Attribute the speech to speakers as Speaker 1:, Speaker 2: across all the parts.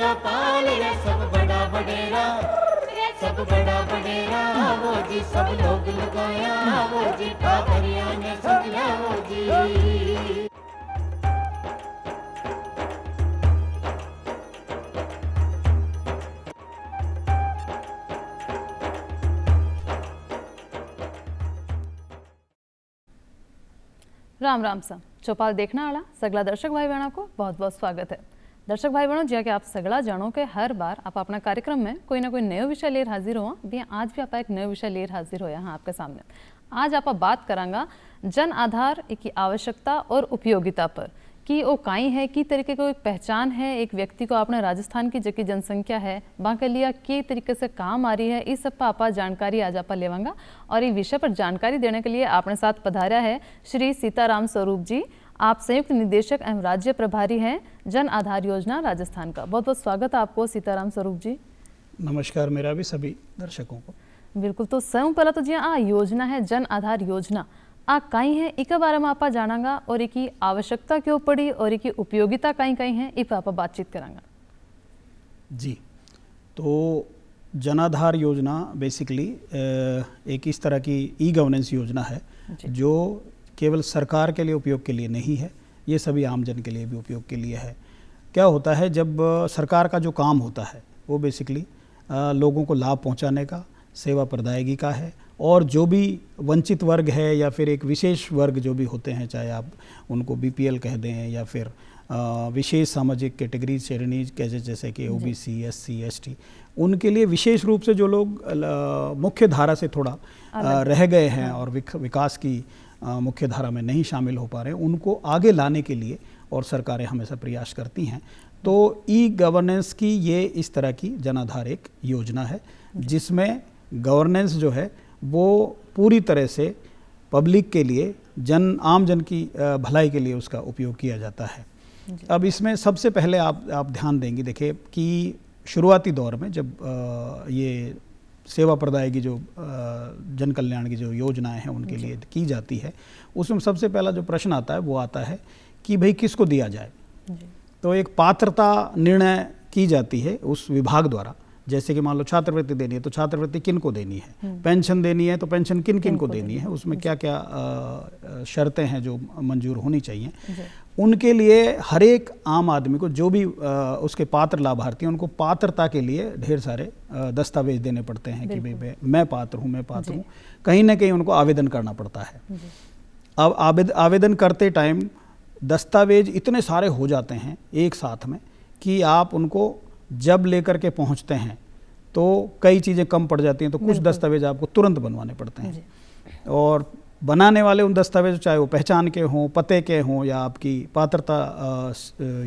Speaker 1: बड़ा पाल रे सब बड़ा बडेरा, सब बड़ा बडेरा वो जी, सब लोग लगाया वो जी, पादरिया ने समझा वो जी।
Speaker 2: राम राम सा चौपाल देखने वाला सगला दर्शक भाई बहनों को बहुत बहुत स्वागत है। दर्शक भाई बहनों, जैसे कि आप सगला जानो के हर बार आप अपना कार्यक्रम में कोई ना कोई नयो विषय लेकर हाजिर हो, भी आज भी आप एक नयो विषय लेकर हाजिर हो यहाँ आपके सामने। आज आप बात करांगा जन आधार की आवश्यकता और उपयोगिता पर, कि वो काई है, की तरीके को एक पहचान है एक व्यक्ति को अपने राजस्थान की जबकि जनसंख्या है वहाँ के लिए की तरीके से काम आ रही है, इस सब पर आप जानकारी आज आप लेवांगा। और ये विषय पर जानकारी देने के लिए अपने साथ पधारा है श्री सीताराम स्वरूप जी। आप संयुक्त निदेशक एवं राज्य प्रभारी हैं जन आधार योजना राजस्थान का। बहुत बहुत स्वागत है आपको सीताराम स्वरूप जी।
Speaker 3: नमस्कार मेरा भी सभी दर्शकों को।
Speaker 2: बिल्कुल, तो सबसे पहला तो जी योजना है जन आधार योजना काई है, इक बारे में आप जानांगा और एक आवश्यकता क्यों पड़ी और एक उपयोगिता कहीं कहीं है, इस पर आप बातचीत करांगा
Speaker 3: जी। तो जनाधार योजना बेसिकली एक इस तरह की ई गवर्नेंस योजना है जो केवल सरकार के लिए उपयोग के लिए नहीं है, ये सभी आम जन के लिए भी उपयोग के लिए है। क्या होता है, जब सरकार का जो काम होता है वो बेसिकली लोगों को लाभ पहुंचाने का, सेवा प्रदायगी का है, और जो भी वंचित वर्ग है या फिर एक विशेष वर्ग जो भी होते हैं, चाहे आप उनको बीपीएल कह दें या फिर विशेष सामाजिक कैटेगरी श्रेणी जैसे कि ओबीसी, एससी, एसटी, उनके लिए विशेष रूप से जो लोग मुख्य धारा से थोड़ा रह गए हैं और विकास की मुख्य धारा में नहीं शामिल हो पा रहे हैं, उनको आगे लाने के लिए और सरकारें हमेशा प्रयास करती हैं। तो ई गवर्नेंस की ये इस तरह की जनाधार एक योजना है जिसमें गवर्नेंस जो है वो पूरी तरह से पब्लिक के लिए, आम जन की भलाई के लिए उसका उपयोग किया जाता है। अब इसमें सबसे पहले आप ध्यान देंगे, देखिए कि शुरुआती दौर में जब ये सेवा प्रदायगी जो जन कल्याण की जो योजनाएं हैं उनके लिए की जाती है, उसमें सबसे पहला जो प्रश्न आता है वो आता है कि भाई किसको दिया जाए। तो एक पात्रता निर्णय की जाती है उस विभाग द्वारा, जैसे कि मान लो छात्रवृत्ति देनी है तो छात्रवृत्ति किन को देनी है, पेंशन देनी है तो पेंशन किन किन को देनी है, उसमें क्या क्या शर्तें हैं जो मंजूर होनी चाहिए, उनके लिए हर एक आम आदमी को जो भी उसके पात्र लाभार्थी हैं उनको पात्रता के लिए ढेर सारे दस्तावेज देने पड़ते हैं कि भाई मैं पात्र हूँ, कहीं ना कहीं उनको आवेदन करना पड़ता है। अब आवेदन करते टाइम दस्तावेज इतने सारे हो जाते हैं एक साथ में कि आप उनको जब लेकर के पहुंचते हैं तो कई चीज़ें कम पड़ जाती हैं, तो कुछ दस्तावेज आपको तुरंत बनवाने पड़ते हैं। और बनाने वाले उन दस्तावेज चाहे वो पहचान के हों, पते के हों या आपकी पात्रता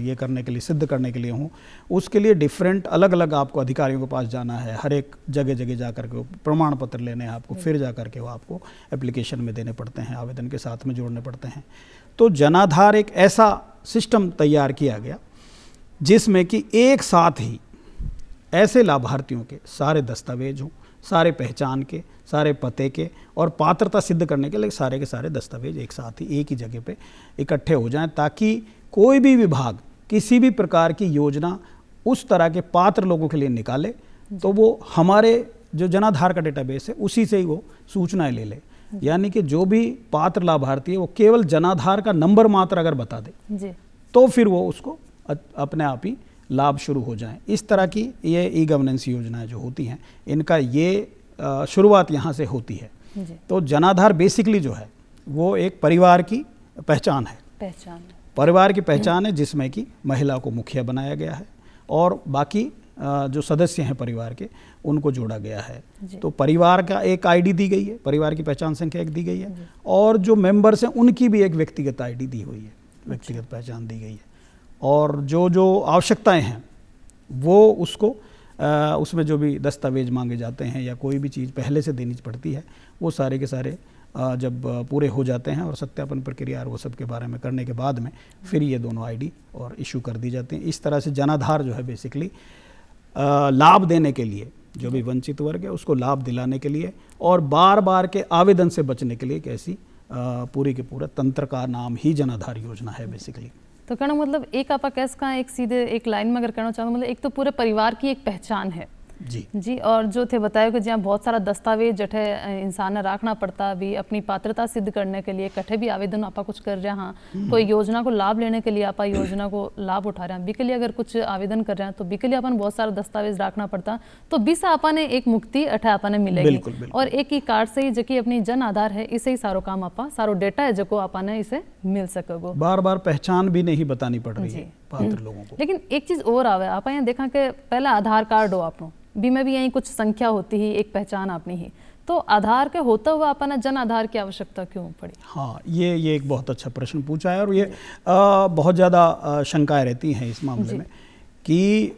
Speaker 3: ये करने के लिए, सिद्ध करने के लिए हों, उसके लिए डिफरेंट अलग अलग आपको अधिकारियों के पास जाना है, हर एक जगह जगह जा कर के प्रमाण पत्र लेने हैं आपको, फिर जा कर के वो आपको एप्लीकेशन में देने पड़ते हैं, आवेदन के साथ में जोड़ने पड़ते हैं। तो जनाधार एक ऐसा सिस्टम तैयार किया गया जिसमें कि एक साथ ही ऐसे लाभार्थियों के सारे दस्तावेज हों, सारे पहचान के, सारे पते के और पात्रता सिद्ध करने के लिए सारे के सारे दस्तावेज एक साथ ही एक ही जगह पे इकट्ठे हो जाएं, ताकि कोई भी विभाग किसी भी प्रकार की योजना उस तरह के पात्र लोगों के लिए निकाले तो वो हमारे जो जनाधार का डेटाबेस है उसी से ही वो सूचनाएं ले ले। यानी कि जो भी पात्र लाभार्थी है वो केवल जनाधार का नंबर मात्र अगर बता दे तो फिर वो उसको अपने आप ही लाभ शुरू हो जाएं। इस तरह की ये ई गवर्नेंस योजनाएं जो होती हैं, इनका ये शुरुआत यहाँ से होती है। तो जनाधार बेसिकली जो है वो एक परिवार की पहचान है, परिवार की पहचान है जिसमें कि महिला को मुखिया बनाया गया है और बाकी जो सदस्य हैं परिवार के उनको जोड़ा गया है। तो परिवार का एक आईडी दी गई है, परिवार की पहचान संख्या एक दी गई है, और जो मेंबर्स हैं उनकी भी एक व्यक्तिगत आईडी दी हुई है, व्यक्तिगत पहचान दी गई है। और जो जो आवश्यकताएं हैं वो उसको उसमें जो भी दस्तावेज मांगे जाते हैं या कोई भी चीज़ पहले से देनी पड़ती है, वो सारे के सारे जब पूरे हो जाते हैं और सत्यापन प्रक्रिया और वो सब के बारे में करने के बाद में फिर ये दोनों आईडी और इशू कर दी जाती हैं। इस तरह से जनाधार जो है बेसिकली लाभ देने के लिए, जो भी वंचित वर्ग है उसको लाभ दिलाने के लिए और बार बार के आवेदन से बचने के लिए एक ऐसी पूरी के पूरा तंत्र का नाम ही जनाधार योजना है बेसिकली।
Speaker 2: तो कहना मतलब एक आप कैसे कहा एक सीधे एक लाइन में अगर कहना चाहूँ मतलब एक तो पूरे परिवार की एक पहचान है
Speaker 3: जी
Speaker 2: और जो थे बताया कि जहाँ बहुत सारा दस्तावेज जठे इंसान ने रखना पड़ता भी अपनी पात्रता सिद्ध करने के लिए कठे भी आवेदन आपा कुछ कर रहे हैं कोई योजना को लाभ लेने के लिए आपा योजना को लाभ उठा रहे हैं बी के लिए अगर कुछ आवेदन कर रहे हैं तो बी के लिए अपन बहुत सारा दस्तावेज रखना पड़ता तो बी से आपा ने एक मुक्ति अठे आपा ने मिलेगी
Speaker 3: बिल्कुल, बिल्कुल।
Speaker 2: और एक ही कार्ड से ही जबकि अपनी जन आधार है इसे ही सारो काम आपा सारो डेटा है जो आपा ने इसे मिल सकेगो।
Speaker 3: बार बार पहचान भी नहीं बतानी पड़ रही है पात्र लोगों को।
Speaker 2: लेकिन एक चीज और आवे आप यहाँ देखा कि पहले आधार कार्ड हो आपनो बी में भी यही कुछ संख्या होती ही एक पहचान अपनी ही तो आधार के होता हुआ अपना जन आधार की आवश्यकता क्यों पड़ी?
Speaker 3: हाँ, ये एक बहुत अच्छा प्रश्न पूछा है और ये बहुत ज़्यादा शंकाएं रहती हैं इस मामले में कि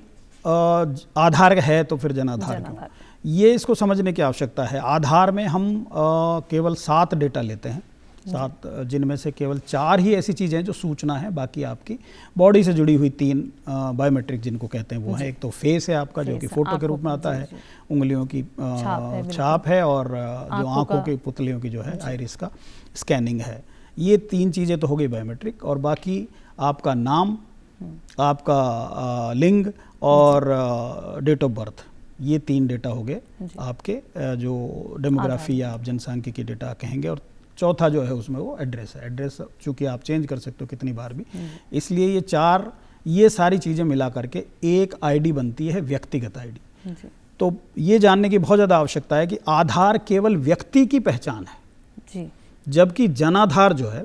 Speaker 3: आधार है तो फिर जन आधार क्यों? ये इसको समझने की आवश्यकता है। आधार में हम केवल 7 डेटा लेते हैं, 7 जिनमें से केवल 4 ही ऐसी चीज़ें हैं जो सूचना है, बाकी आपकी बॉडी से जुड़ी हुई 3 बायोमेट्रिक जिनको कहते हैं वो है। एक तो फेस है आपका जो कि फोटो के रूप में आता है, उंगलियों की छाप है और जो आंखों की पुतलियों की जो है आइरिस का स्कैनिंग है। ये 3 चीज़ें तो हो गई बायोमेट्रिक और बाकी आपका नाम, आपका लिंग और डेट ऑफ बर्थ, ये 3 डेटा हो गए आपके जो डेमोग्राफी या आप जनसांख्यिकी डेटा कहेंगे। और चौथा जो है उसमें वो एड्रेस है। एड्रेस चूंकि आप चेंज कर सकते हो कितनी बार भी, इसलिए ये सारी चीज़ें मिला करके एक आईडी बनती है, व्यक्तिगत आईडी। तो ये जानने की बहुत ज़्यादा आवश्यकता है कि आधार केवल व्यक्ति की पहचान है जी, जबकि जनाधार जो है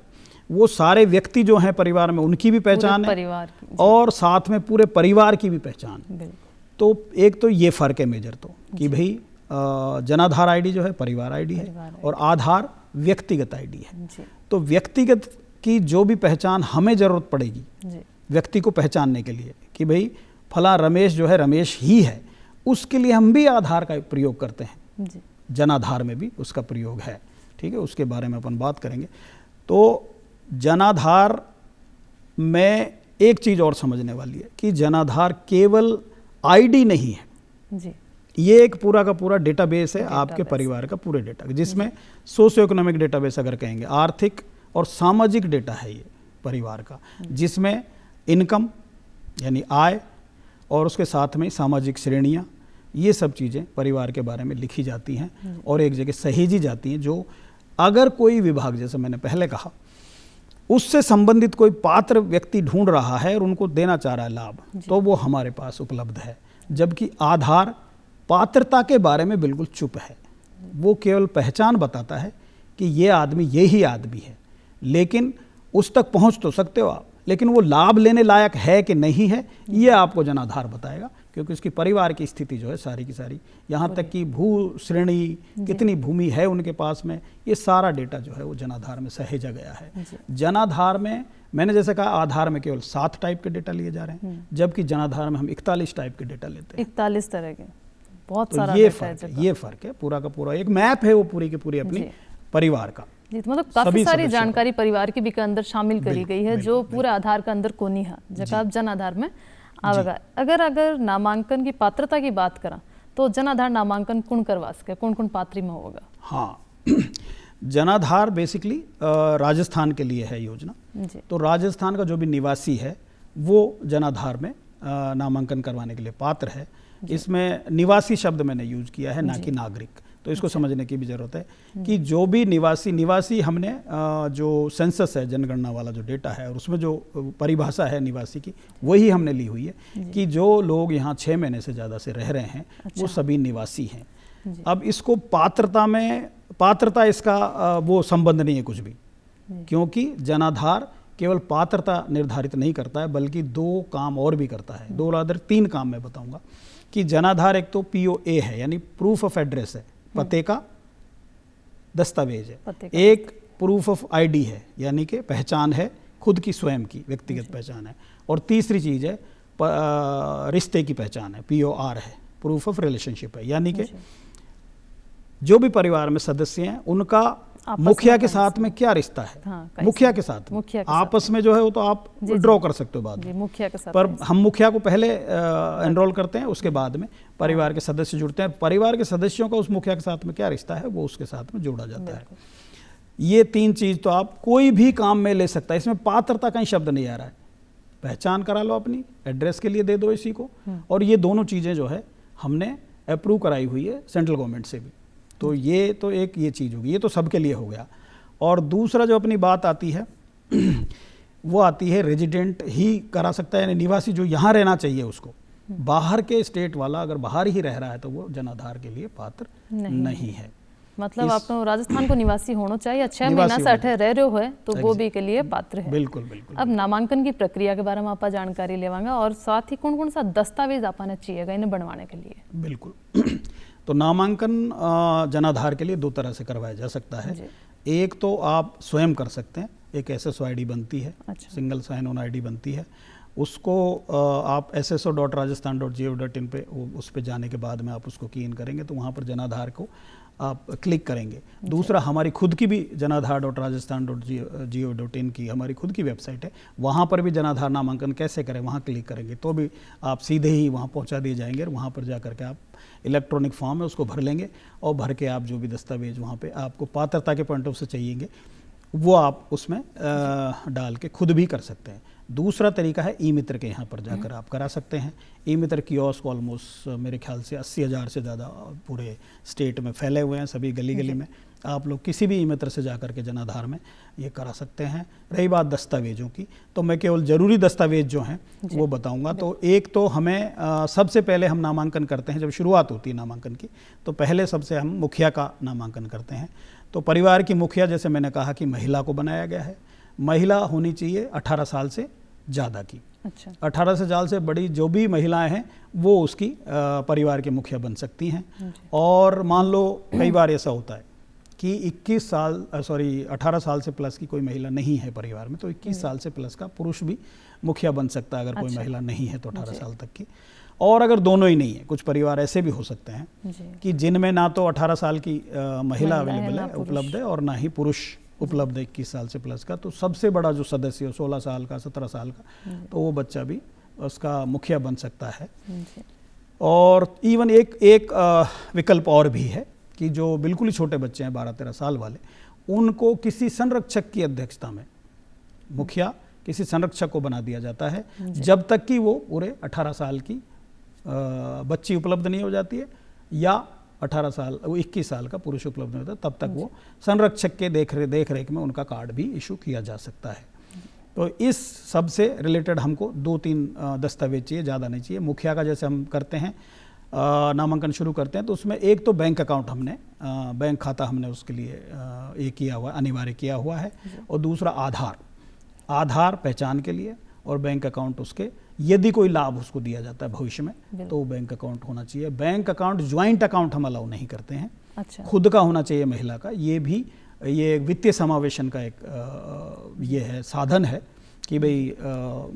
Speaker 3: वो सारे व्यक्ति जो हैं परिवार में उनकी भी पहचान है और साथ में पूरे परिवार की भी पहचान। तो एक तो ये फ़र्क है मेजर तो कि भाई जनाधार आईडी जो है परिवार आईडी है और आधार व्यक्तिगत आईडी है। तो व्यक्तिगत की जो भी पहचान हमें ज़रूरत पड़ेगी व्यक्ति को पहचानने के लिए कि भाई फला रमेश जो है रमेश ही है, उसके लिए हम भी आधार का प्रयोग करते हैं। जनाधार में भी उसका प्रयोग है, ठीक है, उसके बारे में अपन बात करेंगे। तो जनाधार में एक चीज़ और समझने वाली है कि जनाधार केवल आईडी नहीं है जी, ये एक पूरा का पूरा डेटाबेस है आपके परिवार का पूरे डेटा, जिसमें सोशियो इकोनॉमिक डेटाबेस अगर कहेंगे, आर्थिक और सामाजिक डेटा है ये परिवार का, जिसमें इनकम यानी आय और उसके साथ में सामाजिक श्रेणियाँ, ये सब चीज़ें परिवार के बारे में लिखी जाती हैं और एक जगह सहेजी जाती हैं। जो अगर कोई विभाग, जैसे मैंने पहले कहा, उससे संबंधित कोई पात्र व्यक्ति ढूंढ रहा है और उनको देना चाह रहा है लाभ, तो वो हमारे पास उपलब्ध है। जबकि आधार पात्रता के बारे में बिल्कुल चुप है, वो केवल पहचान बताता है कि ये आदमी यही आदमी है, लेकिन उस तक पहुंच तो सकते हो आप, लेकिन वो लाभ लेने लायक है कि नहीं है ये आपको जनाधार बताएगा, क्योंकि उसकी परिवार की स्थिति जो है सारी की सारी, यहाँ तक कि भू श्रेणी कितनी भूमि है उनके पास में, ये सारा डेटा जो है वो जनाधार में सहेजा गया है। जनाधार में मैंने जैसे कहा आधार में केवल 7 टाइप के डेटा लिए जा रहे हैं, जबकि जनाधार में हम 41 टाइप के डेटा लेते हैं।
Speaker 2: 41 तरह के, बहुत
Speaker 3: तो
Speaker 2: सारा
Speaker 3: ये फ़र्क है, पूरा का पूरा एक मैप है वो पूरी की पूरी अपनी परिवार का
Speaker 2: जी। तो मतलब काफी सारी जानकारी परिवार की भी के अंदर शामिल करी गई है जो पूरे आधार के अंदर कोनी है, जब आप जन आधार में आवेगा। अगर नामांकन की पात्रता की बात करा तो जन आधार नामांकन कौन करवा सके, कौन कौन पात्री में होगा?
Speaker 3: हाँ जनाधार बेसिकली राजस्थान के लिए है योजना। तो राजस्थान का जो भी निवासी है वो जनाधार में नामांकन करवाने के लिए पात्र है। इसमें निवासी शब्द मैंने यूज किया है, ना कि नागरिक। तो इसको समझने की भी जरूरत है कि जो भी निवासी हमने जो सेंसस है, जनगणना वाला जो डेटा है और उसमें जो परिभाषा है निवासी की, वही हमने ली हुई है कि जो लोग यहाँ 6 महीने से ज़्यादा से रह रहे हैं वो सभी निवासी हैं। अब इसको पात्रता इसका वो संबंध नहीं है कुछ भी, क्योंकि जनाधार केवल पात्रता निर्धारित नहीं करता है बल्कि 2 काम और भी करता है। 2 रादर 3 काम मैं बताऊंगा कि जनाधार एक तो POA है यानी प्रूफ ऑफ एड्रेस है, पते का दस्तावेज है। एक प्रूफ ऑफ आईडी है यानी कि पहचान है, खुद की स्वयं की व्यक्तिगत पहचान है। और तीसरी चीज़ है रिश्ते की पहचान है, POR है, प्रूफ ऑफ रिलेशनशिप है, यानी कि जो भी परिवार में सदस्य हैं उनका मुखिया के साथ में क्या रिश्ता है। मुखिया के साथ आपस में जो है वो तो आप ड्रॉ कर सकते हो बाद में, मुखिया के साथ, पर हम मुखिया को पहले एनरोल करते हैं, उसके बाद में परिवार के सदस्य जुड़ते हैं। परिवार के सदस्यों का उस मुखिया के साथ में क्या रिश्ता है वो उसके साथ में जोड़ा जाता है। ये 3 चीज़ तो आप कोई भी काम में ले सकता है, इसमें पात्रता का ही शब्द नहीं आ रहा है पहचान करा लो अपनी, एड्रेस के लिए दे दो इसी को। और ये दोनों चीज़ें जो है हमने अप्रूव कराई हुई है सेंट्रल गवर्नमेंट से भी। तो ये तो एक ये चीज़ होगी, ये तो सबके लिए हो गया। और दूसरा जो अपनी बात आती है वो आती है रेजिडेंट ही करा सकता है, यानी निवासी जो यहाँ रहना चाहिए उसको। बाहर के स्टेट वाला अगर बाहर ही रह रहा है तो वो जन आधार के लिए पात्र नहीं है।
Speaker 2: मतलब आपको राजस्थान को निवासी होना चाहिए, 6 महीना से अठे रह रहे हो तो वो भी के लिए पात्र है।
Speaker 3: बिल्कुल बिल्कुल।
Speaker 2: अब नामांकन की प्रक्रिया के बारे में आप जानकारी लेवांगा और साथ ही कौन कौन सा दस्तावेज आपने चाहिएगा इन्हें बनवाने के लिए?
Speaker 3: बिल्कुल। तो नामांकन जनाधार के लिए 2 तरह से करवाया जा सकता है। एक तो आप स्वयं कर सकते हैं, एक SSO ID बनती है, सिंगल साइन ऑन ID बनती है, उसको आप sso.rajasthan.gov.in पे उस पे जाने के बाद में आप उसको की इन करेंगे तो वहाँ पर जनाधार को आप क्लिक करेंगे। दूसरा हमारी खुद की भी janaadhar.rajasthan.gov.in की हमारी खुद की वेबसाइट है, वहाँ पर भी जनाधार नामांकन कैसे करें वहाँ क्लिक करेंगे तो भी आप सीधे ही वहाँ पहुँचा दिए जाएंगे। और वहाँ पर जा करके आप इलेक्ट्रॉनिक फॉर्म है उसको भर लेंगे और भर के आप जो भी दस्तावेज वहाँ पे आपको पात्रता के पॉइंट ऑफ से चाहिएंगे वो आप उसमें डाल के खुद भी कर सकते हैं। दूसरा तरीका है ई मित्र के यहाँ पर जाकर आप करा सकते हैं। ई मित्र कियोस्क ऑलमोस्ट मेरे ख्याल से 80,000 से ज़्यादा पूरे स्टेट में फैले हुए हैं, सभी गली गली में। आप लोग किसी भी ई मित्र से जाकर के जनाधार में ये करा सकते हैं। रही बात दस्तावेजों की, तो मैं केवल ज़रूरी दस्तावेज जो हैं वो बताऊंगा। तो एक तो हमें सबसे पहले हम नामांकन करते हैं, जब शुरुआत होती है नामांकन की तो पहले सबसे हम मुखिया का नामांकन करते हैं। तो परिवार की मुखिया, जैसे मैंने कहा कि महिला को बनाया गया है, महिला होनी चाहिए 18 साल से ज़्यादा की। 18 से साल से बड़ी जो भी महिलाएं हैं वो उसकी परिवार के मुखिया बन सकती हैं। और मान लो कई बार ऐसा होता है कि 18 साल से प्लस की कोई महिला नहीं है परिवार में, तो 21 साल से प्लस का पुरुष भी मुखिया बन सकता है अगर कोई महिला नहीं है तो 18 साल तक की। और अगर दोनों ही नहीं है, कुछ परिवार ऐसे भी हो सकते हैं कि जिनमें ना तो 18 साल की महिला अवेलेबल है, उपलब्ध है, और ना ही पुरुष उपलब्ध है 21 साल से प्लस का। तो सबसे बड़ा जो सदस्य हो 16 साल का, 17 साल का, तो वो बच्चा भी उसका मुखिया बन सकता है। और इवन एक विकल्प और भी है कि जो बिल्कुल ही छोटे बच्चे हैं 12-13 साल वाले, उनको किसी संरक्षक की अध्यक्षता में मुखिया किसी संरक्षक को बना दिया जाता है जब तक कि वो पूरे 18 साल की बच्ची उपलब्ध नहीं हो जाती है या 18 साल वो 21 साल का पुरुष उपलब्ध नहीं होता, तब तक वो संरक्षक के देख रेख में उनका कार्ड भी इशू किया जा सकता है। तो इस सब से रिलेटेड हमको 2-3 दस्तावेज चाहिए, ज़्यादा नहीं चाहिए। मुखिया का जैसे हम करते हैं नामांकन शुरू करते हैं तो उसमें एक तो बैंक अकाउंट हमने बैंक खाता हमने उसके लिए ये किया हुआ अनिवार्य किया हुआ है, और दूसरा आधार पहचान के लिए, और बैंक अकाउंट उसके यदि कोई लाभ उसको दिया जाता है भविष्य में तो बैंक अकाउंट होना चाहिए। बैंक अकाउंट ज्वाइंट अकाउंट हम अलाउ नहीं करते हैं। खुद का होना चाहिए महिला का। ये वित्तीय समावेशन का एक ये है साधन है कि भाई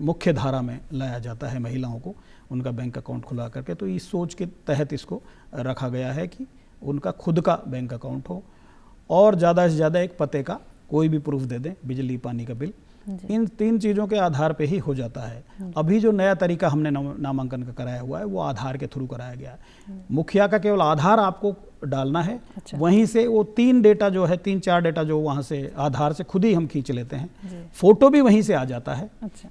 Speaker 3: मुख्य धारा में लाया जाता है महिलाओं को उनका बैंक अकाउंट खुला करके। तो इस सोच के तहत इसको रखा गया है कि उनका खुद का बैंक अकाउंट हो, और ज़्यादा से ज़्यादा एक पते का कोई भी प्रूफ दे दें, बिजली पानी का बिल। इन 3 चीज़ों के आधार पे ही हो जाता है। अभी जो नया तरीका हमने नामांकन का कराया हुआ है वो आधार के थ्रू कराया गया है। मुखिया का केवल आधार आपको डालना है, वहीं से वो 3 डेटा जो है 3-4 डेटा जो वहाँ से आधार से खुद ही हम खींच लेते हैं, फोटो भी वहीं से आ जाता है।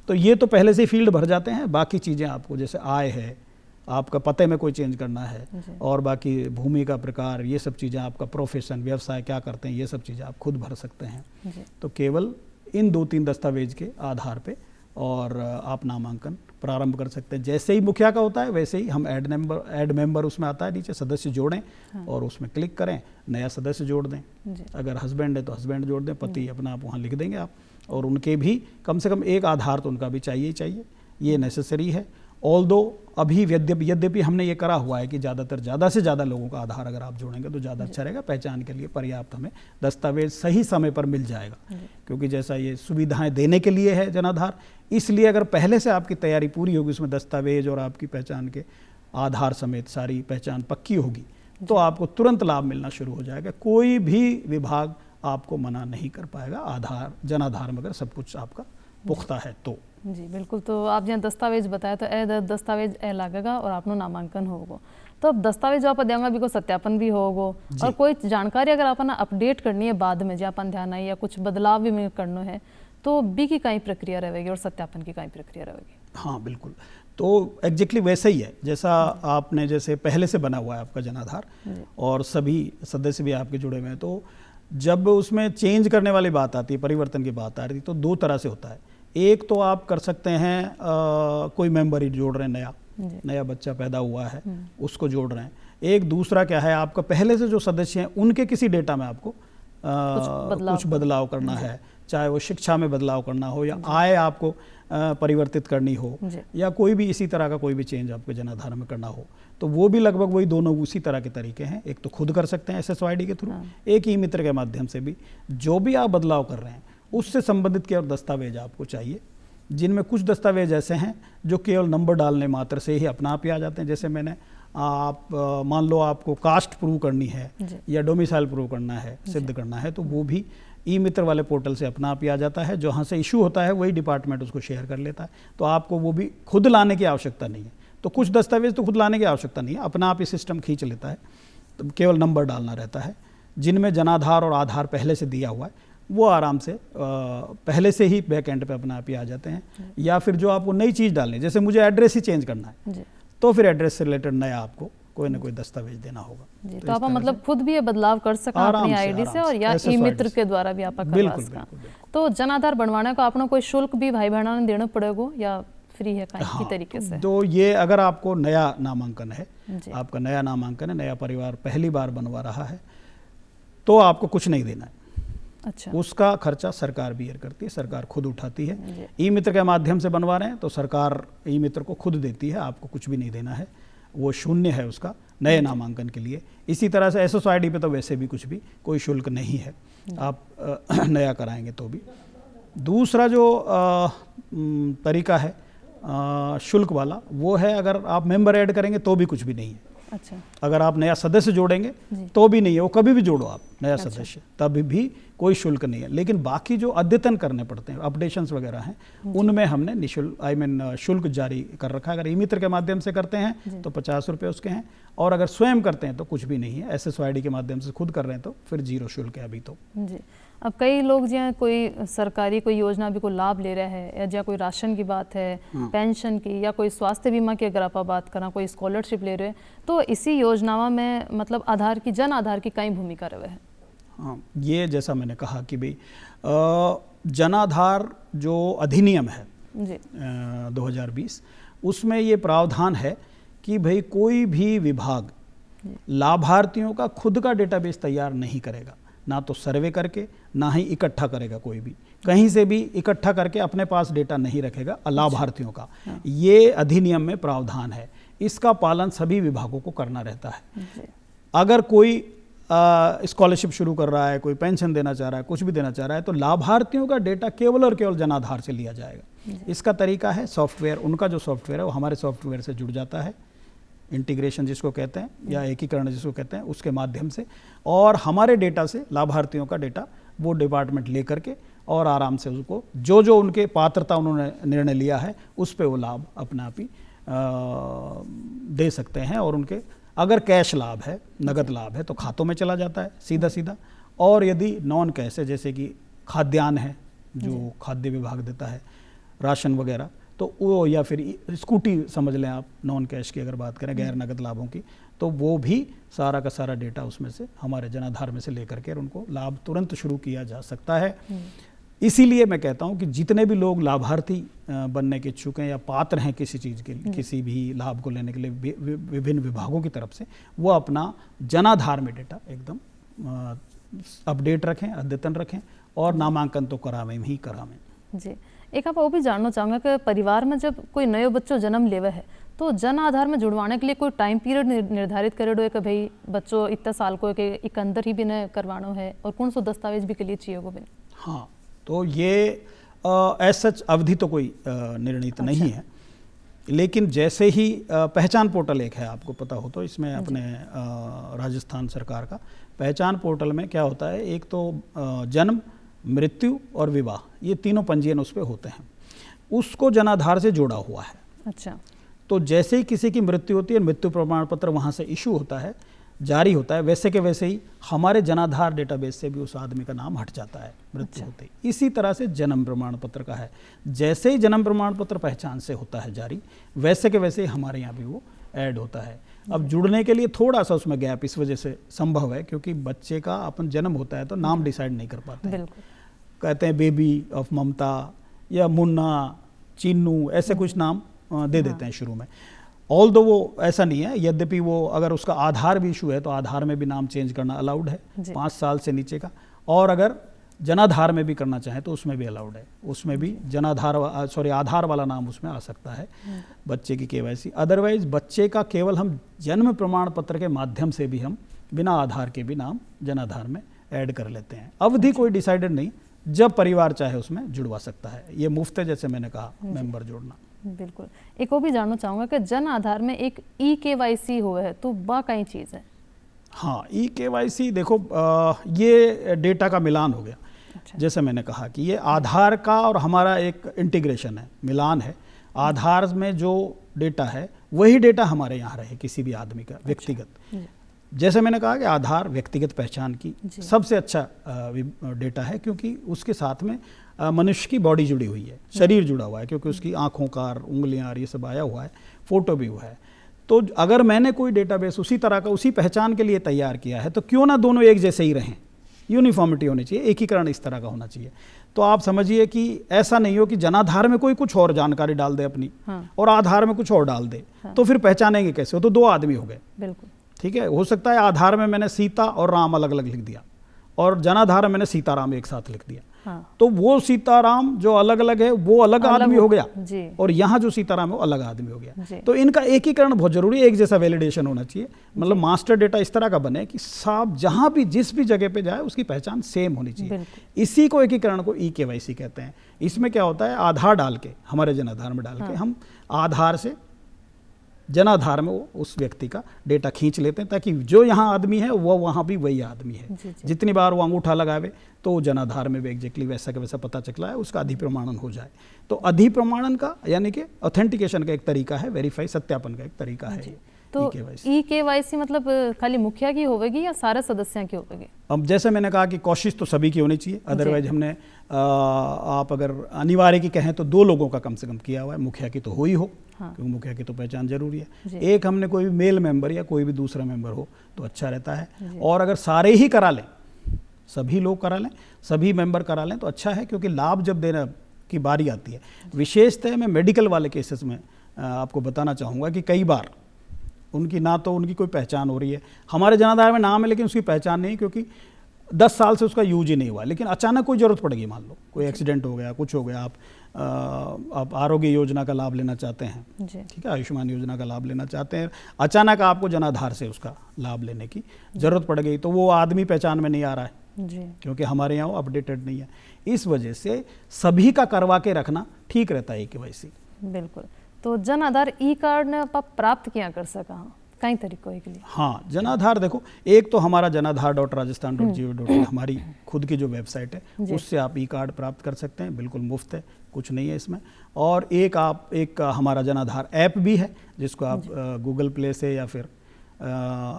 Speaker 3: तो ये तो पहले से ही फील्ड भर जाते हैं। बाकी चीज़ें आपको जैसे आय है, आपका पते में कोई चेंज करना है, और बाकी भूमि का प्रकार, ये सब चीज़ें, आपका प्रोफेशन, व्यवसाय क्या करते हैं, ये सब चीज़ें आप खुद भर सकते हैं। तो केवल इन 2-3 दस्तावेज के आधार पे और आप नामांकन प्रारंभ कर सकते हैं। जैसे ही मुखिया का होता है वैसे ही हम ऐड मेंबर उसमें आता है, नीचे सदस्य जोड़ें और उसमें क्लिक करें, नया सदस्य जोड़ दें। अगर हस्बैंड है तो हस्बैंड जोड़ दें, पति अपना आप वहाँ लिख देंगे आप। और उनके भी कम से कम एक आधार तो उनका भी चाहिए, ये नेसेसरी है। ऑल्दो अभी यद्यपि हमने ये करा हुआ है कि ज़्यादा से ज़्यादा लोगों का आधार अगर आप जोड़ेंगे तो ज़्यादा अच्छा रहेगा। पहचान के लिए पर्याप्त हमें दस्तावेज सही समय पर मिल जाएगा, क्योंकि जैसा ये सुविधाएं देने के लिए है जनाधार, इसलिए अगर पहले से आपकी तैयारी पूरी होगी, उसमें दस्तावेज और आपकी पहचान के आधार समेत सारी पहचान पक्की होगी, तो आपको तुरंत लाभ मिलना शुरू हो जाएगा। कोई भी विभाग आपको मना नहीं कर पाएगा जनाधार में अगर सब कुछ आपका पुख्ता है तो।
Speaker 2: जी बिल्कुल। तो आप जहाँ दस्तावेज बताया तो दस्तावेज लागेगा और आपनो नामांकन होगा। तो अब दस्तावेज आप देंगे भी को सत्यापन भी होगा, और कोई जानकारी अगर अपन अपडेट करनी है बाद में जो अपन ध्यान आई या कुछ बदलाव भी करना है तो बी की कई प्रक्रिया रहेगी और सत्यापन की कई प्रक्रिया रहेगी?
Speaker 3: हाँ बिल्कुल, तो एग्जैक्टली वैसा ही है जैसा आपने जैसे पहले से बना हुआ है आपका जनाधार और सभी सदस्य भी आपके जुड़े हुए हैं, तो जब उसमें चेंज करने वाली बात आती है, परिवर्तन की बात आ रही है, तो दो तरह से होता है। एक तो आप कर सकते हैं कोई मेंबर ही जोड़ रहे हैं, नया बच्चा पैदा हुआ है उसको जोड़ रहे हैं। एक दूसरा क्या है, आपका पहले से जो सदस्य हैं उनके किसी डेटा में आपको कुछ बदलाव करना है, चाहे वो शिक्षा में बदलाव करना हो या आय आपको परिवर्तित करनी हो या कोई भी इसी तरह का कोई भी चेंज आपके जनाधार में करना हो, तो वो भी लगभग वही दोनों उसी तरह के तरीके हैं। एक तो खुद कर सकते हैं SSYD के थ्रू, एक ई मित्र के माध्यम से भी जो भी आप बदलाव कर रहे हैं उससे संबंधित केवल दस्तावेज आपको चाहिए, जिनमें कुछ दस्तावेज ऐसे हैं जो केवल नंबर डालने मात्र से ही अपना आप ही आ जाते हैं। जैसे मैंने आप मान लो आपको कास्ट प्रूव करनी है या डोमिसाइल प्रूव करना है, सिद्ध करना है, तो वो भी ई मित्र वाले पोर्टल से अपना आप ही आ जाता है। जहाँ से इशू होता है वही डिपार्टमेंट उसको शेयर कर लेता है, तो आपको वो भी खुद लाने की आवश्यकता नहीं है। तो कुछ दस्तावेज तो खुद लाने की आवश्यकता नहीं है, अपना आप ही सिस्टम खींच लेता है, तो केवल नंबर डालना रहता है। जिनमें जनाधार और आधार पहले से दिया हुआ है वो आराम से पहले से ही बैक एंड पे अपना आप ही आ जाते हैं। या फिर जो आपको नई चीज़ डालनी है, जैसे मुझे एड्रेस ही चेंज करना है तो फिर एड्रेस से रिलेटेड नया आपको कोई ना कोई दस्तावेज देना होगा।
Speaker 2: तो आप मतलब खुद भी ये बदलाव कर सकते हैं अपनी आईडी से और या ई मित्र के द्वारा भी आप करवा सकते। तो जनाधार बनवाने का आपको कोई शुल्क भी भाई बहनों ने देना पड़ेगा या फ्री है की तरीके से?
Speaker 3: तो ये अगर आपको नया नामांकन है, आपका नया नामांकन है, नया परिवार पहली बार बनवा रहा है, तो आपको कुछ नहीं देना है।
Speaker 2: अच्छा,
Speaker 3: उसका खर्चा सरकार बियर करती है, सरकार खुद उठाती है। ई मित्र के माध्यम से बनवा रहे हैं तो सरकार ई मित्र को खुद देती है, आपको कुछ भी नहीं देना है, वो शून्य है उसका नए नामांकन के लिए। इसी तरह से SSYD पे तो वैसे भी कुछ भी कोई शुल्क नहीं है, आप नया कराएंगे तो भी। दूसरा जो तरीका है शुल्क वाला, वो है अगर आप मेंबर ऐड करेंगे तो भी कुछ भी नहीं है।
Speaker 2: अच्छा,
Speaker 3: अगर आप नया सदस्य जोड़ेंगे तो भी नहीं है, वो कभी भी जोड़ो आप नया सदस्य, तभी भी कोई शुल्क नहीं है। लेकिन बाकी जो अद्यतन करने पड़ते हैं, अपडेशंस वगैरह हैं, उनमें हमने निःशुल्क शुल्क जारी कर रखा है। अगर ई मित्र के माध्यम से करते हैं तो 50 रुपये उसके हैं, और अगर स्वयं करते हैं तो कुछ भी नहीं है। SSYD के माध्यम से खुद कर रहे हैं तो फिर 0 शुल्क है अभी तो
Speaker 2: जी। अब कई लोग जो कोई सरकारी कोई योजना भी कोई लाभ ले रहे हैं, या जो कोई राशन की बात है, पेंशन की, या कोई स्वास्थ्य बीमा की अगर आप बात करें, कोई स्कॉलरशिप ले रहे हैं, तो इसी योजनाओं में मतलब आधार की, जन आधार की कई भूमिका रहे है?
Speaker 3: हाँ, ये जैसा मैंने कहा कि भाई जन आधार जो अधिनियम है जी 2020, उसमें ये प्रावधान है कि भाई कोई भी विभाग लाभार्थियों का खुद का डेटाबेस तैयार नहीं करेगा, ना तो सर्वे करके ना ही इकट्ठा करेगा, कोई भी कहीं से भी इकट्ठा करके अपने पास डेटा नहीं रखेगा लाभार्थियों का। ये अधिनियम में प्रावधान है, इसका पालन सभी विभागों को करना रहता है। अगर कोई स्कॉलरशिप शुरू कर रहा है, कोई पेंशन देना चाह रहा है, कुछ भी देना चाह रहा है, तो लाभार्थियों का डेटा केवल और केवल जनाधार से लिया जाएगा। इसका तरीका है सॉफ्टवेयर, उनका जो सॉफ्टवेयर है वो हमारे सॉफ्टवेयर से जुड़ जाता है, इंटीग्रेशन जिसको कहते हैं या एकीकरण जिसको कहते हैं, उसके माध्यम से, और हमारे डेटा से लाभार्थियों का डेटा वो डिपार्टमेंट ले करके और आराम से उसको जो जो उनके पात्रता उन्होंने निर्णय लिया है उस पे वो लाभ अपना आप ही दे सकते हैं। और उनके अगर कैश लाभ है, नगद लाभ है, तो खातों में चला जाता है सीधा सीधा। और यदि नॉन कैश है, जैसे कि खाद्यान्न है जो खाद्य विभाग देता है, राशन वगैरह, तो वो, या फिर स्कूटी समझ लें आप, नॉन कैश की अगर बात करें, गैर नगद लाभों की, तो वो भी सारा का सारा डेटा उसमें से हमारे जनाधार में से लेकर के उनको लाभ तुरंत शुरू किया जा सकता है। इसीलिए मैं कहता हूं कि जितने भी लोग लाभार्थी बनने के इच्छुक हैं या पात्र हैं किसी चीज़ के लिए, किसी भी लाभ को लेने के लिए विभिन्न विभागों की तरफ से, वो अपना जनाधार में डेटा एकदम अपडेट रखें, अद्यतन रखें, और नामांकन तो करावें ही करावें।
Speaker 2: जी, एक आप वो भी जानना चाहूँगा कि परिवार में जब कोई नयो बच्चों जन्म लेवे है, तो जन आधार में जुड़वाने के लिए कोई टाइम पीरियड निर्धारित करे डो है कि भाई बच्चों इतना साल को एक अंदर ही भी न करवाना है, और कौन सा दस्तावेज भी के लिए चाहिए वो भी?
Speaker 3: हाँ, तो ये एज सच अवधि तो कोई निर्णित नहीं है, लेकिन जैसे ही पहचान पोर्टल एक है, आपको पता हो तो, इसमें अपने राजस्थान सरकार का पहचान पोर्टल में क्या होता है, एक तो जन्म, मृत्यु और विवाह, ये तीनों पंजीयन उस पर होते हैं, उसको जनाधार से जोड़ा हुआ है।
Speaker 2: अच्छा,
Speaker 3: तो जैसे ही किसी की मृत्यु होती है, मृत्यु प्रमाण पत्र वहाँ से इशू होता है, जारी होता है वैसे के वैसे ही हमारे जनाधार डेटाबेस से भी उस आदमी का नाम हट जाता है मृत्यु होते ही। इसी तरह से जन्म प्रमाण पत्र का है, जैसे ही जन्म प्रमाण पत्र पहचान से होता है जारी, वैसे के वैसे ही हमारे यहाँ भी वो ऐड होता है। अब जुड़ने के लिए थोड़ा सा उसमें गैप इस वजह से संभव है क्योंकि बच्चे का अपन जन्म होता है तो नाम डिसाइड नहीं कर पाते हैं। कहते हैं बेबी ऑफ ममता या मुन्ना, चिन्नू, ऐसे कुछ नाम दे देते हैं शुरू में। ऑल दो वो ऐसा नहीं है, यद्यपि वो अगर उसका आधार भी इशू है तो आधार में भी नाम चेंज करना अलाउड है 5 साल से नीचे का, और अगर जनाधार में भी करना चाहे तो उसमें भी अलाउड है, उसमें भी आधार वाला नाम उसमें आ सकता है बच्चे की केवाईसी। अदरवाइज बच्चे का केवल हम जन्म प्रमाण पत्र के माध्यम से भी हम बिना आधार के भी नाम जनाधार में ऐड कर लेते हैं। अवधि कोई डिसाइडेड नहीं, जब परिवार चाहे उसमें जुड़वा सकता है, ये मुफ्त है जैसे मैंने कहा मेंबर जोड़ना।
Speaker 2: बिल्कुल। एक और भी जानना चाहूँगा कि जन आधार में एक ई-केवाईसी हुआ है तो वह कई चीज़ है?
Speaker 3: हाँ, ई-केवाईसी देखो ये डेटा का मिलान हो गया। अच्छा। जैसे मैंने कहा कि ये आधार का और हमारा एक इंटीग्रेशन है, मिलान है। आधार में जो डेटा है वही डेटा हमारे यहाँ रहे किसी भी आदमी का व्यक्तिगत। जैसे मैंने कहा कि आधार व्यक्तिगत पहचान की सबसे अच्छा डेटा है क्योंकि उसके साथ में मनुष्य की बॉडी जुड़ी हुई है, शरीर जुड़ा हुआ है क्योंकि उसकी आँखों का, उंगलियाँ, ये सब आया हुआ है, फोटो भी हुआ है। तो अगर मैंने कोई डेटाबेस उसी तरह का उसी पहचान के लिए तैयार किया है तो क्यों ना दोनों एक जैसे ही रहें, यूनिफॉर्मिटी होनी चाहिए, एकीकरण इस तरह का होना चाहिए। तो आप समझिए कि ऐसा नहीं हो कि जनाधार में कोई कुछ और जानकारी डाल दे अपनी और आधार में कुछ और डाल दे, तो फिर पहचानेंगे कैसे? वो तो 2 आदमी हो गए।
Speaker 2: बिल्कुल
Speaker 3: ठीक है, हो सकता है आधार में मैंने सीता और राम अलग अलग लिख दिया और जनाधार में मैंने सीताराम एक साथ लिख दिया। तो वो सीताराम जो अलग अलग है वो अलग आदमी हो गया और यहाँ जो सीताराम है वो अलग आदमी हो गया। तो इनका एकीकरण बहुत जरूरी है, एक जैसा वैलिडेशन होना चाहिए। मतलब मास्टर डेटा इस तरह का बने कि सब जहाँ भी जिस भी जगह पे जाए उसकी पहचान सेम होनी चाहिए। इसी को एकीकरण को ई-केवाईसी कहते हैं। इसमें क्या होता है, आधार डाल के, हमारे जनाधार में डाल के हम आधार से जनाधार में वो उस व्यक्ति का डेटा खींच लेते हैं ताकि जो यहाँ आदमी है वो वहाँ भी वही आदमी है। जितनी बार वो अंगूठा लगावे तो जनाधार में भी एग्जैक्टली वैसा का वैसा पता चला है, उसका अधिप्रमाणन हो जाए। तो अधिप्रमाणन का यानी कि ऑथेंटिकेशन का एक तरीका है, वेरीफाई सत्यापन का एक तरीका है।
Speaker 2: तो ई-केवाईसी मतलब खाली मुखिया की होगी या सारे सदस्यों की होगी?
Speaker 3: अब जैसे मैंने कहा कि कोशिश तो सभी की होनी चाहिए, अदरवाइज हमने आप अगर अनिवार्य की कहें तो 2 लोगों का कम से कम किया हुआ है, मुखिया की तो हो ही हो क्योंकि मुखिया की तो पहचान जरूरी है। एक हमने कोई भी मेल मेंबर या कोई भी दूसरा मेंबर हो तो अच्छा रहता है, और अगर सारे ही करा लें, सभी लोग करा लें, सभी मेंबर करा लें तो अच्छा है क्योंकि लाभ जब देने की बारी आती है, विशेषतः मैं मेडिकल वाले केसेस में आपको बताना चाहूँगा कि कई बार उनकी ना तो उनकी कोई पहचान हो रही है, हमारे जनाधार में नाम है लेकिन उसकी पहचान नहीं क्योंकि 10 साल से उसका यूज ही नहीं हुआ, लेकिन अचानक कोई ज़रूरत पड़ेगी, मान लो कोई एक्सीडेंट हो गया, कुछ हो गया, आप आरोग्य योजना का लाभ लेना चाहते हैं, ठीक है, आयुष्मान योजना का लाभ लेना चाहते हैं, अचानक आपको जनाधार से उसका लाभ लेने की ज़रूरत पड़ गई तो वो आदमी पहचान में नहीं आ रहा है क्योंकि हमारे यहाँ वो अपडेटेड नहीं है। इस वजह से सभी का करवा के रखना ठीक रहता है ई-केवाईसी।
Speaker 2: बिल्कुल। तो जन आधार ई कार्ड ने प्राप्त किया कर सका कई तरीकों के लिए? हाँ,
Speaker 3: जनाधार देखो, एक तो हमारा janaadhar.rajasthan.gov.in हमारी खुद की जो वेबसाइट है उससे आप ई कार्ड प्राप्त कर सकते हैं, बिल्कुल मुफ्त है, कुछ नहीं है इसमें। और एक हमारा जनाधार ऐप भी है जिसको आप गूगल प्ले से या फिर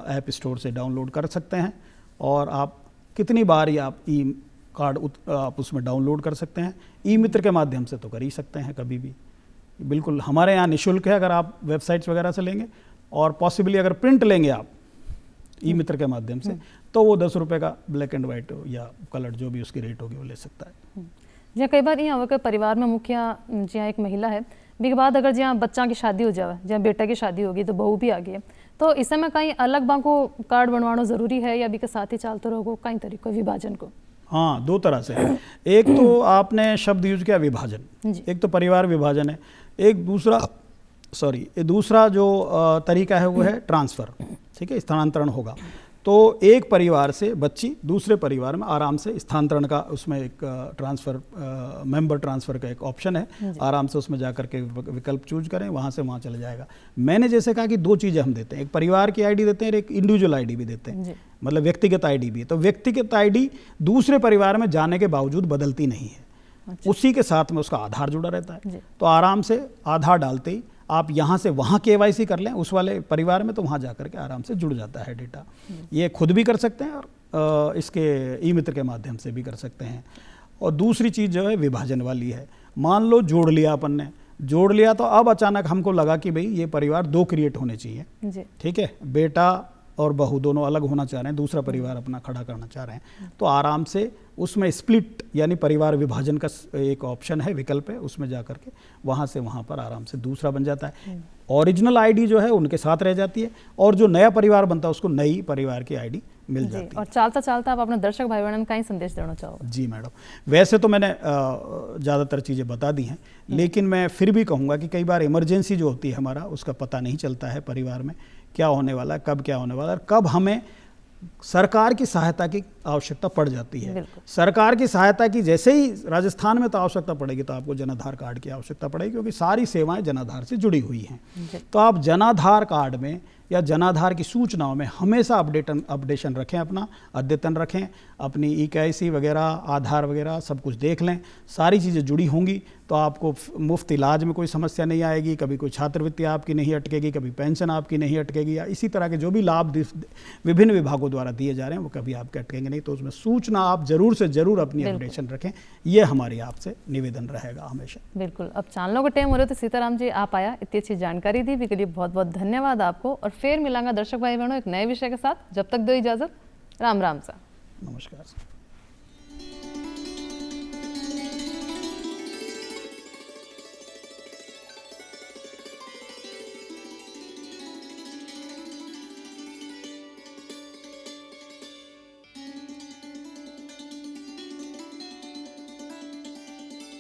Speaker 3: ऐप स्टोर से डाउनलोड कर सकते हैं और आप कितनी बार ही आप ई कार्ड आप उसमें डाउनलोड कर सकते हैं। ई मित्र के माध्यम से तो कर ही सकते हैं कभी भी, बिल्कुल हमारे यहाँ निःशुल्क है अगर आप वेबसाइट्स वगैरह से लेंगे, और पॉसिबली अगर प्रिंट लेंगे आप ई मित्र के माध्यम से तो वो 10 रुपये का ब्लैक एंड वाइट या कलर जो भी उसकी रेट होगी वो ले सकता है।
Speaker 2: जहाँ कई बार यहाँ होकर परिवार में मुखिया जहाँ एक महिला है के बाद अगर जहाँ बच्चा की शादी हो जाए, जहाँ बेटा की शादी होगी तो बहू भी आ गई, तो इस समय कहीं अलग बांको कार्ड बनवाना जरूरी है या अभी के साथ ही चलते रहोगे कई तरीकों विभाजन को?
Speaker 3: हाँ, 2 तरह से है। एक तो आपने शब्द यूज किया विभाजन, एक तो परिवार विभाजन है, एक दूसरा जो तरीका है वो है ट्रांसफ़र, ठीक है, स्थानांतरण होगा। तो एक परिवार से बच्ची दूसरे परिवार में आराम से स्थानांतरण का उसमें एक ट्रांसफ़र मेंबर ट्रांसफ़र का एक ऑप्शन है, आराम से उसमें जाकर के विकल्प चूज करें, वहाँ से वहाँ चला जाएगा। मैंने जैसे कहा कि 2 चीज़ें हम देते हैं, एक परिवार की आईडी देते हैं और एक इंडिविजुअल आईडी भी देते हैं, मतलब व्यक्तिगत आईडी भी है। तो व्यक्तिगत आईडी दूसरे परिवार में जाने के बावजूद बदलती नहीं है, उसी के साथ में उसका आधार जुड़ा रहता है। तो आराम से आधार डालते ही आप यहाँ से वहाँ KYC कर लें उस वाले परिवार में, तो वहाँ जा कर के आराम से जुड़ जाता है डेटा। ये खुद भी कर सकते हैं और इसके ई-मित्र के माध्यम से भी कर सकते हैं। और दूसरी चीज़ जो है विभाजन वाली है। मान लो जोड़ लिया अपन ने, जोड़ लिया तो अब अचानक हमको लगा कि भाई ये परिवार 2 क्रिएट होने चाहिए
Speaker 2: जी।
Speaker 3: ठीक है, बेटा और बहू दोनों अलग होना चाह रहे हैं, दूसरा परिवार अपना खड़ा करना चाह रहे हैं, तो आराम से उसमें स्प्लिट यानी परिवार विभाजन का एक ऑप्शन है, विकल्प है, उसमें जा करके वहाँ से वहाँ पर आराम से दूसरा बन जाता है। ओरिजिनल आईडी जो है उनके साथ रह जाती है और जो नया परिवार बनता है उसको नई परिवार की आईडी मिल जाती है।
Speaker 2: और चालता चालता आप अपने दर्शक भाई बहनों का ही संदेश देना चाहोगे?
Speaker 3: जी मैडम, वैसे तो मैंने ज़्यादातर चीज़ें बता दी हैं, लेकिन मैं फिर भी कहूँगा कि कई बार इमरजेंसी जो होती है हमारा, उसका पता नहीं चलता है परिवार में क्या होने वाला है, कब क्या होने वाला है, कब हमें सरकार की सहायता की आवश्यकता पड़ जाती है। सरकार की सहायता की जैसे ही राजस्थान में तो आवश्यकता पड़ेगी, तो आपको जनाधार कार्ड की आवश्यकता पड़ेगी, क्योंकि सारी सेवाएं जनाधार से जुड़ी हुई हैं। तो आप जनाधार कार्ड में या जनाधार की सूचनाओं में हमेशा अपडेशन रखें, अपना अद्यतन रखें, अपनी ई-KYC वगैरह, आधार वगैरह सब कुछ देख लें, सारी चीज़ें जुड़ी होंगी तो आपको मुफ्त इलाज में कोई समस्या नहीं आएगी, कभी कोई छात्रवृत्ति आपकी नहीं अटकेगी, कभी पेंशन आपकी नहीं अटकेगी, या इसी तरह के जो भी लाभ विभिन्न विभागों द्वारा दिए जा रहे हैं वो कभी आपके अटकेंगे नहीं। तो उसमें सूचना आप जरूर से जरूर अपनी अपडेशन रखें, ये हमारी आपसे निवेदन रहेगा हमेशा।
Speaker 2: बिल्कुल। अब चांदलों का टाइम हो रहा है, तो सीताराम जी आप आया, इतनी अच्छी जानकारी दी के लिए बहुत बहुत धन्यवाद आपको। और फिर मिलांगा दर्शक भाई बहनों एक नए विषय के साथ, जब तक दो इजाजत, राम राम सा।
Speaker 3: नमस्कार।